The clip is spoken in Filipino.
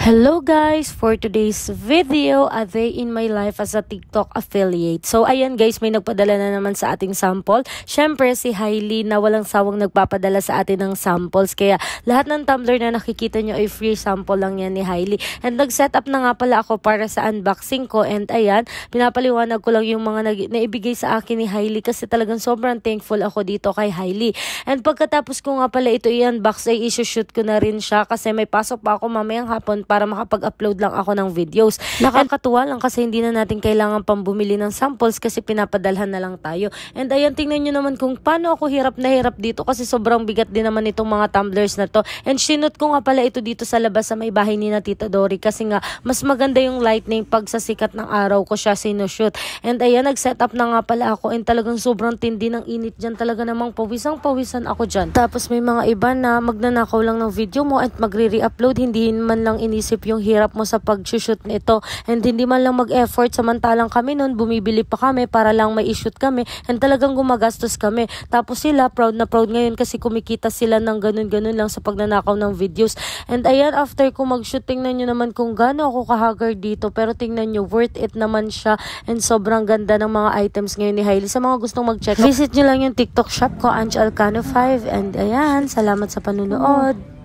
Hello guys! For today's video, a day in my life as a TikTok affiliate. So ayan guys, may nagpadala na naman sa ating sample. Syempre si Hailey na walang sawang nagpapadala sa atin ng samples. Kaya lahat ng tumbler na nakikita nyo ay free sample lang yan ni Hailey. And nag-set up na nga pala ako para sa unboxing ko. And ayan, pinapaliwanag ko lang yung mga naibigay sa akin ni Hailey kasi talagang sobrang thankful ako dito kay Hailey. And pagkatapos ko nga pala ito i-unbox ay isushoot ko na rin siya kasi may pasok pa ako mamayang hapon para makapag-upload lang ako ng videos. Nakakatuwa lang kasi hindi na natin kailangan pang bumili ng samples kasi pinapadalhan na lang tayo. And ayan, tingnan nyo naman kung paano ako hirap na hirap dito kasi sobrang bigat din naman itong mga tumblers na to. And sinut ko nga pala ito dito sa labas sa may bahay ni na Tita Dory kasi nga mas maganda yung lightning pag sa sikat ng araw ko siya sinushoot. And ayan, nag-set up na nga pala ako and talagang sobrang tindi ng init dyan. Talaga namang pawisan ako dyan. Tapos may mga iba na magnanakaw lang ng video mo at magre-re-upload, hindi man lang inisip yung hirap mo sa pag-shoot nito and hindi man lang mag-effort, samantalang kami nun bumibili pa kami para lang may i-shoot kami and talagang gumagastos kami. Tapos sila proud na proud ngayon kasi kumikita sila ng ganun-ganun lang sa pagnanakaw ng videos. And ayan, after ko mag-shoot, tingnan nyo naman kung gaano ako kahaggard dito, pero tingnan nyo, worth it naman siya and sobrang ganda ng mga items ngayon ni Hailey. Sa mga gustong mag-check, visit nyo lang yung TikTok shop ko, Ange Alcano 5. And ayan, salamat sa panunood.